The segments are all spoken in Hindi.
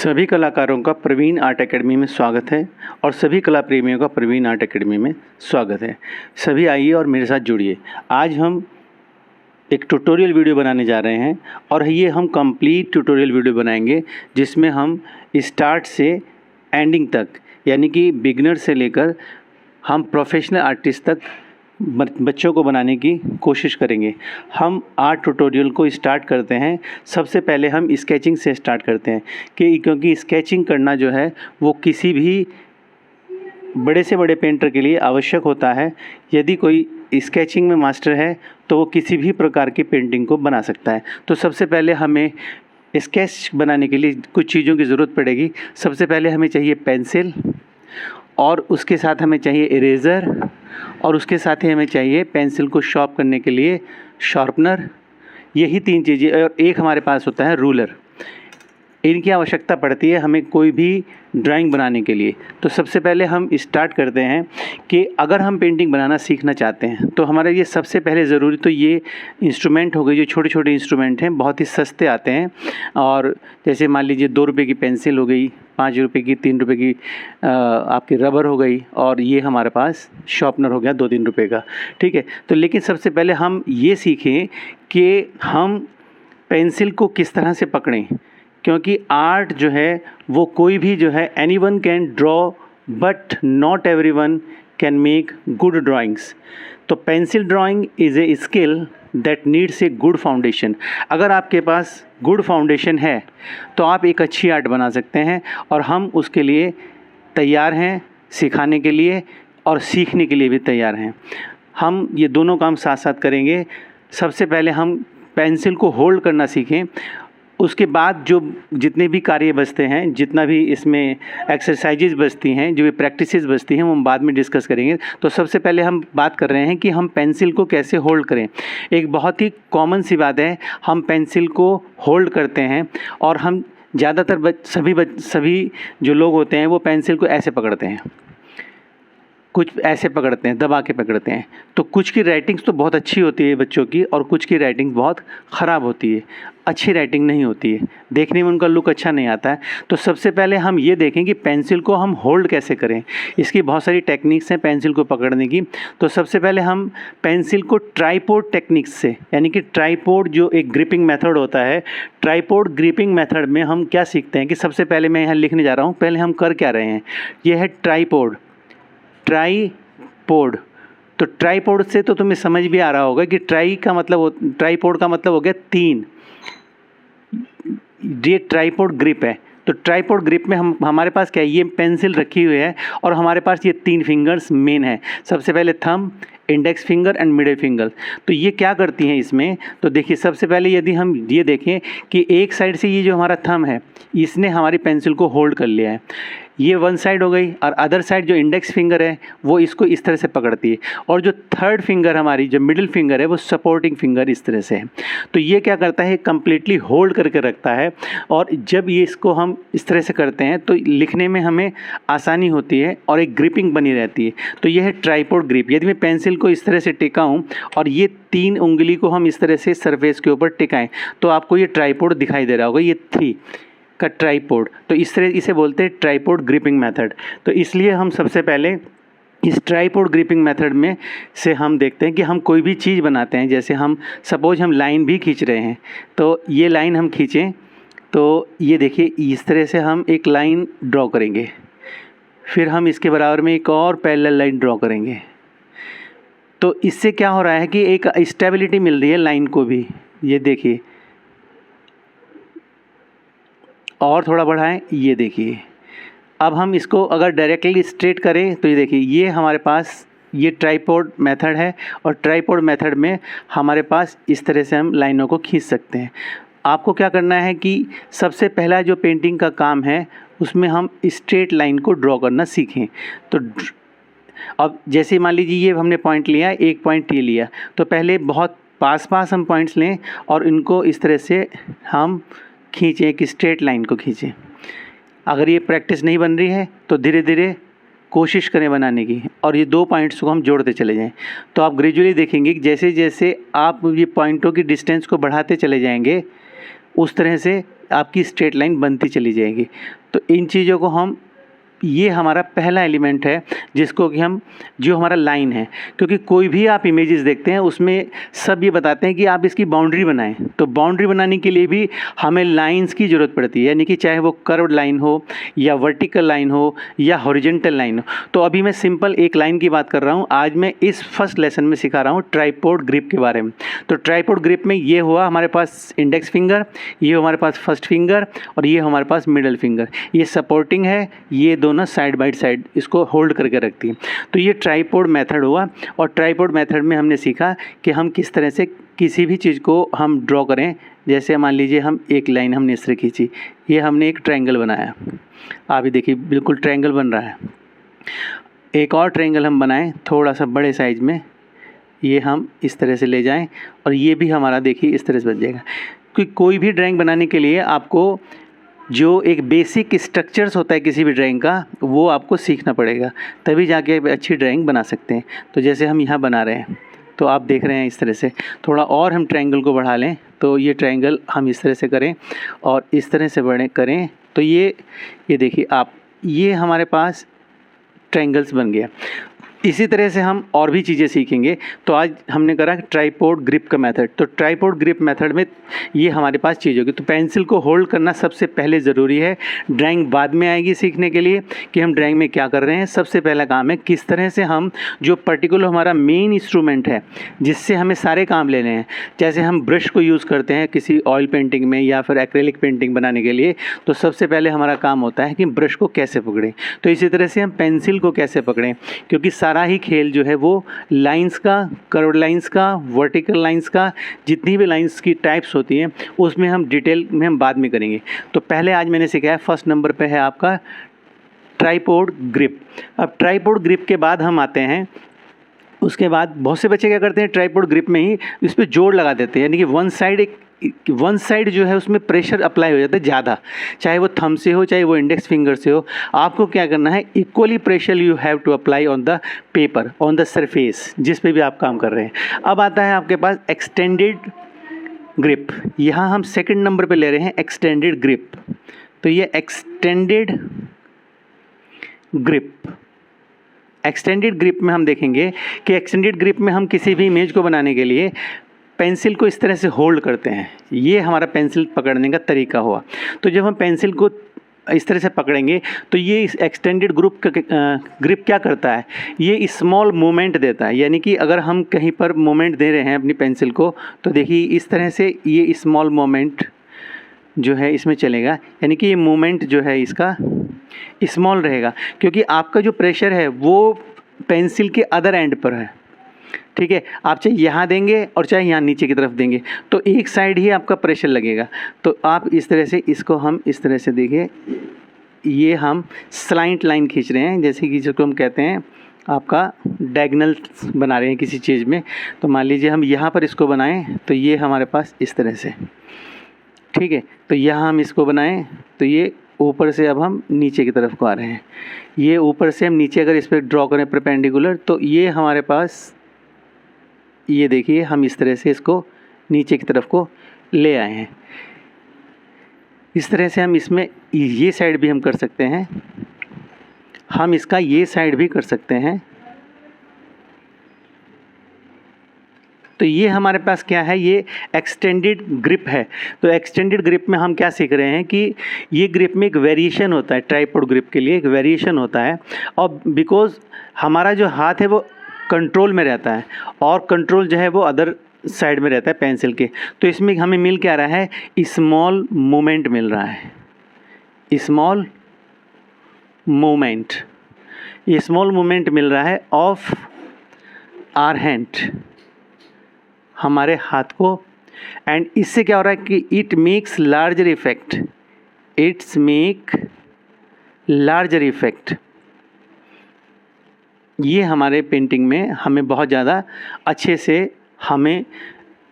सभी कलाकारों का प्रवीण आर्ट एकेडमी में स्वागत है और सभी कला प्रेमियों का प्रवीण आर्ट एकेडमी में स्वागत है। सभी आइए और मेरे साथ जुड़िए। आज हम एक ट्यूटोरियल वीडियो बनाने जा रहे हैं और ये हम कंप्लीट ट्यूटोरियल वीडियो बनाएंगे जिसमें हम स्टार्ट से एंडिंग तक यानी कि बिगिनर से लेकर हम प्रोफेशनल आर्टिस्ट तक बच्चों को बनाने की कोशिश करेंगे। हम आर्ट ट्यूटोरियल को स्टार्ट करते हैं। सबसे पहले हम स्केचिंग से स्टार्ट करते हैं क्योंकि स्केचिंग करना जो है वो किसी भी बड़े से बड़े पेंटर के लिए आवश्यक होता है। यदि कोई स्केचिंग में मास्टर है तो वो किसी भी प्रकार की पेंटिंग को बना सकता है। तो सबसे पहले हमें स्केच बनाने के लिए कुछ चीज़ों की ज़रूरत पड़ेगी। सबसे पहले हमें चाहिए पेंसिल और उसके साथ हमें चाहिए इरेज़र और उसके साथ ही हमें चाहिए पेंसिल को शार्प करने के लिए शार्पनर। यही तीन चीज़ें और एक हमारे पास होता है रूलर। इनकी आवश्यकता पड़ती है हमें कोई भी ड्राइंग बनाने के लिए। तो सबसे पहले हम स्टार्ट करते हैं कि अगर हम पेंटिंग बनाना सीखना चाहते हैं तो हमारे लिए सबसे पहले ज़रूरी तो ये इंस्ट्रूमेंट हो गए। जो छोटे छोटे इंस्ट्रूमेंट हैं बहुत ही सस्ते आते हैं और जैसे मान लीजिए 2 रुपये की पेंसिल हो गई, 5 रुपये की, 3 रुपये की आपकी रबर हो गई और ये हमारे पास शार्पनर हो गया 2-3 रुपये का। ठीक है। तो लेकिन सबसे पहले हम ये सीखें कि हम पेंसिल को किस तरह से पकड़ें, क्योंकि आर्ट जो है वो कोई भी जो है anyone can draw but not everyone can make good drawings. तो pencil drawing is a skill that needs a good foundation. अगर आपके पास गुड फाउंडेशन है तो आप एक अच्छी आर्ट बना सकते हैं और हम उसके लिए तैयार हैं, सिखाने के लिए और सीखने के लिए भी तैयार हैं। हम ये दोनों काम साथ साथ करेंगे। सबसे पहले हम पेंसिल को होल्ड करना सीखें। उसके बाद जो जितने भी कार्य बचते हैं, जितना भी इसमें एक्सरसाइजेज बचती हैं, जो भी प्रैक्टिसेस बचती हैं, वो हम बाद में डिस्कस करेंगे। तो सबसे पहले हम बात कर रहे हैं कि हम पेंसिल को कैसे होल्ड करें। एक बहुत ही कॉमन सी बात है, हम पेंसिल को होल्ड करते हैं और हम ज़्यादातर सभी जो लोग होते हैं वो पेंसिल को ऐसे पकड़ते हैं, कुछ ऐसे पकड़ते हैं, दबा के पकड़ते हैं। तो कुछ की राइटिंग्स तो बहुत अच्छी होती है बच्चों की और कुछ की राइटिंग बहुत ख़राब होती है, अच्छी राइटिंग नहीं होती है, देखने में उनका लुक अच्छा नहीं आता है। तो सबसे पहले हम ये देखें कि पेंसिल को हम होल्ड कैसे करें। इसकी बहुत सारी टेक्निक्स हैं पेंसिल को पकड़ने की। तो सबसे पहले हम पेंसिल को ट्राइपॉड टेक्निक्स से, यानी कि ट्राइपॉड जो एक ग्रिपिंग मेथड होता है, ट्राइपॉड ग्रिपिंग मेथड में हम क्या सीखते हैं कि सबसे पहले मैं यहाँ लिखने जा रहा हूँ, पहले हम कर क्या रहे हैं। ये है ट्राइपॉड। तो ट्राइपॉड से तो तुम्हें समझ भी आ रहा होगा कि ट्राइपॉड का मतलब हो गया 3। ये ट्राइपॉड ग्रिप है। तो ट्राइपॉड ग्रिप में हमारे पास क्या है, ये पेंसिल रखी हुई है और हमारे पास ये 3 फिंगर्स मेन है। सबसे पहले thumb, index finger and middle finger. तो ये क्या करती हैं इसमें, तो देखिए सबसे पहले यदि हम ये देखें कि एक साइड से ये जो हमारा थंब है इसने हमारी पेंसिल को होल्ड कर लिया है, ये वन साइड हो गई, और अदर साइड जो इंडेक्स फिंगर है वो इसको इस तरह से पकड़ती है और जो थर्ड फिंगर हमारी जो मिडिल फिंगर है वो सपोर्टिंग फिंगर इस तरह से है। तो ये क्या करता है, कंप्लीटली होल्ड करके रखता है और जब ये इसको हम इस तरह से करते हैं तो लिखने में हमें आसानी होती है और एक ग्रिपिंग बनी रहती है। तो ये है ट्राइपॉड ग्रिप। यदि मैं पेंसिल को इस तरह से टिकाऊं और ये 3 उंगली को हम इस तरह से सरफेस के ऊपर टिकाएं तो आपको ये ट्राइपॉड दिखाई दे रहा होगा, ये 3 का ट्राइपॉड। तो इस तरह इसे बोलते हैं ट्राइपॉड ग्रिपिंग मेथड। तो इसलिए हम सबसे पहले इस ट्राइपॉड ग्रिपिंग मेथड में से हम देखते हैं कि हम कोई भी चीज़ बनाते हैं, जैसे हम सपोज हम लाइन भी खींच रहे हैं, तो ये लाइन हम खींचें तो ये देखिए इस तरह से हम एक लाइन ड्रॉ करेंगे, फिर हम इसके बराबर में एक और पैरेलल लाइन ड्रॉ करेंगे। तो इससे क्या हो रहा है कि एक स्टेबिलिटी मिल रही है लाइन को भी। ये देखिए और थोड़ा बढ़ाएं, ये देखिए। अब हम इसको अगर डायरेक्टली स्ट्रेट करें तो ये देखिए ये हमारे पास ये ट्राइपॉड मेथड है और ट्राइपॉड मेथड में हमारे पास इस तरह से हम लाइनों को खींच सकते हैं। आपको क्या करना है कि सबसे पहला जो पेंटिंग का काम है उसमें हम स्ट्रेट लाइन को ड्रॉ करना सीखें। तो अब जैसे मान लीजिए ये हमने पॉइंट लिया, एक पॉइंट ये लिया, तो पहले बहुत पास हम पॉइंट्स लें और इनको इस तरह से हम खींचें, एक स्ट्रेट लाइन को खींचें। अगर ये प्रैक्टिस नहीं बन रही है तो धीरे धीरे कोशिश करें बनाने की और ये 2 पॉइंट्स को हम जोड़ते चले जाएं। तो आप ग्रेजुअली देखेंगे कि जैसे जैसे आप ये पॉइंटों की डिस्टेंस को बढ़ाते चले जाएंगे उस तरह से आपकी स्ट्रेट लाइन बनती चली जाएगी। तो इन चीज़ों को हम, ये हमारा पहला एलिमेंट है जिसको कि हम, जो हमारा लाइन है, क्योंकि कोई भी आप इमेजेस देखते हैं उसमें सब ये बताते हैं कि आप इसकी बाउंड्री बनाएं। तो बाउंड्री बनाने के लिए भी हमें लाइंस की ज़रूरत पड़ती है, यानी कि चाहे वो कर्व्ड लाइन हो या वर्टिकल लाइन हो या हॉरिजॉन्टल लाइन हो। तो अभी मैं सिंपल एक लाइन की बात कर रहा हूँ। आज मैं इस फर्स्ट लेसन में सिखा रहा हूँ ट्राइपॉड ग्रिप के बारे में। तो ट्राइपॉड ग्रिप में ये हुआ हमारे पास इंडेक्स फिंगर, ये हमारे पास फर्स्ट फिंगर और ये हमारे पास मिडल फिंगर। ये सपोर्टिंग है, ये दोनों साइड बाय साइड इसको होल्ड करके रखती है। तो ये ट्राइपॉड मेथड हुआ। और ट्राइपॉड मेथड में हमने सीखा कि हम किस तरह से किसी भी चीज़ को हम ड्रॉ करें। जैसे मान लीजिए हम एक लाइन हमने इस तरह खींची, ये हमने एक ट्रायंगल बनाया, आप ये देखिए बिल्कुल ट्रायंगल बन रहा है। एक और ट्रायंगल हम बनाएं थोड़ा सा बड़े साइज में, ये हम इस तरह से ले जाएं और ये भी हमारा देखिए इस तरह से बन जाएगा। क्योंकि कोई भी ड्राइंग बनाने के लिए आपको जो एक बेसिक स्ट्रक्चर्स होता है किसी भी ड्राइंग का, वो आपको सीखना पड़ेगा, तभी जाके अच्छी ड्राइंग बना सकते हैं। तो जैसे हम यहाँ बना रहे हैं, तो आप देख रहे हैं इस तरह से, थोड़ा और हम ट्रायंगल को बढ़ा लें तो ये ट्रायंगल हम इस तरह से करें और इस तरह से बड़े करें तो ये देखिए आप, ये हमारे पास ट्रायंगल्स बन गया। इसी तरह से हम और भी चीज़ें सीखेंगे। तो आज हमने करा ट्राइपॉड ग्रिप का मेथड। तो ट्राइपॉड ग्रिप मेथड में ये हमारे पास चीज़ होगी। तो पेंसिल को होल्ड करना सबसे पहले ज़रूरी है। ड्राइंग बाद में आएगी सीखने के लिए कि हम ड्राइंग में क्या कर रहे हैं। सबसे पहला काम है किस तरह से हम जो पर्टिकुलर हमारा मेन इंस्ट्रूमेंट है जिससे हमें सारे काम लेने हैं, जैसे हम ब्रश को यूज़ करते हैं किसी ऑयल पेंटिंग में या फिर एक्रेलिक पेंटिंग बनाने के लिए, तो सबसे पहले हमारा काम होता है कि ब्रश को कैसे पकड़ें। तो इसी तरह से हम पेंसिल को कैसे पकड़ें, क्योंकि सारा ही खेल जो है वो लाइंस का, कर्व्ड लाइंस का, वर्टिकल लाइंस का, जितनी भी लाइंस की टाइप्स होती हैं उसमें हम डिटेल में हम बाद में करेंगे। तो पहले आज मैंने सिखाया, फर्स्ट नंबर पे है आपका ट्राइपॉड ग्रिप। अब ट्राइपॉड ग्रिप के बाद हम आते हैं, उसके बाद बहुत से बच्चे क्या करते हैं ट्राइपॉड ग्रिप में ही इस पर जोर लगा देते हैं, यानी कि वन साइड जो है उसमें प्रेशर अप्लाई हो जाता है ज़्यादा, चाहे वो थंब से हो चाहे वो इंडेक्स फिंगर से हो। आपको क्या करना है, equally pressure you have to apply on the paper, on the surface जिस पे भी आप काम कर रहे हैं। अब आता है आपके पास एक्सटेंडेड ग्रिप। यहाँ हम सेकंड नंबर पे ले रहे हैं एक्सटेंडेड ग्रिप। तो ये एक्सटेंडेड ग्रिप, एक्सटेंडेड ग्रिप में हम देखेंगे कि एक्सटेंडेड ग्रिप में हम किसी भी इमेज को बनाने के लिए पेंसिल को इस तरह से होल्ड करते हैं। ये हमारा पेंसिल पकड़ने का तरीका हुआ। तो जब हम पेंसिल को इस तरह से पकड़ेंगे तो ये इस एक्सटेंडेड ग्रिप क्या करता है, ये स्मॉल मूवमेंट देता है। यानी कि अगर हम कहीं पर मूवमेंट दे रहे हैं अपनी पेंसिल को, तो देखिए इस तरह से ये स्मॉल मूवमेंट जो है इसमें चलेगा, यानी कि ये मूवमेंट जो है इसका स्मॉल रहेगा, क्योंकि आपका जो प्रेशर है वो पेंसिल के अदर एंड पर है। ठीक है, आप चाहे यहाँ देंगे और चाहे यहाँ नीचे की तरफ देंगे तो एक साइड ही आपका प्रेशर लगेगा। तो आप इस तरह से इसको हम इस तरह से देखिए, ये हम स्लाइंट लाइन खींच रहे हैं, जैसे कि जिसको हम कहते हैं आपका डायगोनल बना रहे हैं किसी चीज़ में। तो मान लीजिए हम यहाँ पर इसको बनाएं तो ये हमारे पास इस तरह से, ठीक है। तो यहाँ हम इसको बनाएं तो ये ऊपर से अब हम नीचे की तरफ को आ रहे हैं, ये ऊपर से हम नीचे अगर इस पर ड्रॉ करें परपेंडिकुलर, तो ये हमारे पास, ये देखिए हम इस तरह से इसको नीचे की तरफ को ले आए हैं। इस तरह से हम इसमें ये साइड भी हम कर सकते हैं, हम इसका ये साइड भी कर सकते हैं। तो ये हमारे पास क्या है, ये एक्सटेंडेड ग्रिप है। तो एक्सटेंडेड ग्रिप में हम क्या सीख रहे हैं कि ये ग्रिप में एक वेरिएशन होता है, ट्राइपॉड ग्रिप के लिए एक वेरिएशन होता है। और बिकॉज हमारा जो हाथ है वो कंट्रोल में रहता है और कंट्रोल जो है वो अदर साइड में रहता है पेंसिल के, तो इसमें हमें मिल क्या रहा है, स्मॉल मूवमेंट मिल रहा है, स्मॉल मूवमेंट, ये स्मॉल मूवमेंट मिल रहा है ऑफ आवर हैंड, हमारे हाथ को। एंड इससे क्या हो रहा है कि it makes larger effect, it's make larger effect. ये हमारे पेंटिंग में हमें बहुत ज़्यादा अच्छे से हमें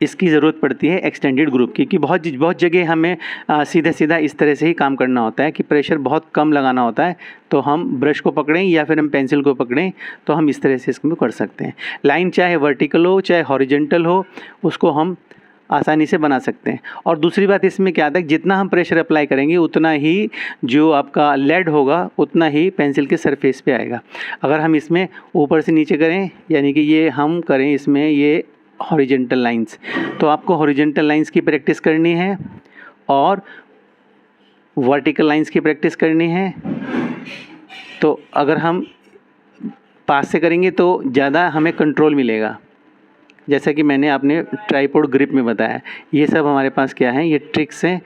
इसकी ज़रूरत पड़ती है एक्सटेंडेड ग्रुप की, कि बहुत जगह हमें सीधा इस तरह से ही काम करना होता है कि प्रेशर बहुत कम लगाना होता है। तो हम ब्रश को पकड़ें या फिर हम पेंसिल को पकड़ें तो हम इस तरह से इसको कर सकते हैं। लाइन चाहे वर्टिकल हो चाहे हॉरिजॉन्टल हो, उसको हम आसानी से बना सकते हैं। और दूसरी बात इसमें क्या आता है, जितना हम प्रेशर अप्लाई करेंगे उतना ही जो आपका लेड होगा उतना ही पेंसिल के सरफेस पे आएगा। अगर हम इसमें ऊपर से नीचे करें, यानी कि ये हम करें इसमें ये हॉरिजेंटल लाइंस, तो आपको हॉरिजेंटल लाइंस की प्रैक्टिस करनी है और वर्टिकल लाइंस की प्रैक्टिस करनी है। तो अगर हम पास से करेंगे तो ज़्यादा हमें कंट्रोल मिलेगा, जैसा कि मैंने अपने ट्राइपॉड ग्रिप में बताया। ये सब हमारे पास क्या है, ये ट्रिक्स हैं।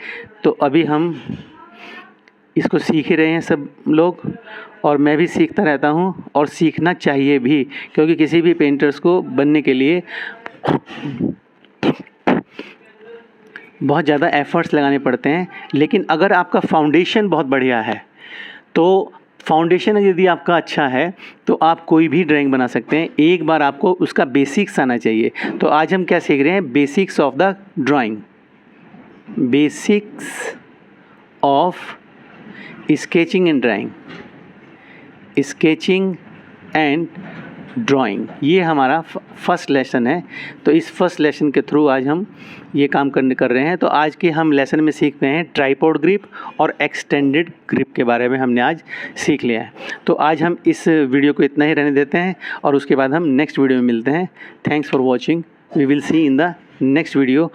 तो अभी हम इसको सीख ही रहे हैं सब लोग, और मैं भी सीखता रहता हूँ और सीखना चाहिए भी, क्योंकि किसी भी पेंटर्स को बनने के लिए बहुत ज़्यादा एफ़र्ट्स लगाने पड़ते हैं। लेकिन अगर आपका फाउंडेशन बहुत बढ़िया है, तो फाउंडेशन यदि आपका अच्छा है तो आप कोई भी ड्राइंग बना सकते हैं। एक बार आपको उसका बेसिक्स आना चाहिए। तो आज हम क्या सीख रहे हैं, basics of the drawing, basics of sketching and drawing, sketching and drawing, ये हमारा फर्स्ट लेसन है। तो इस फर्स्ट लेसन के थ्रू आज हम ये काम कर रहे हैं। तो आज के हम लेसन में सीख रहे हैं ट्राइपॉड ग्रिप और एक्सटेंडेड ग्रिप के बारे में हमने आज सीख लिया है। तो आज हम इस वीडियो को इतना ही रहने देते हैं और उसके बाद हम नेक्स्ट वीडियो में मिलते हैं। Thanks for watching, we will see in the next video.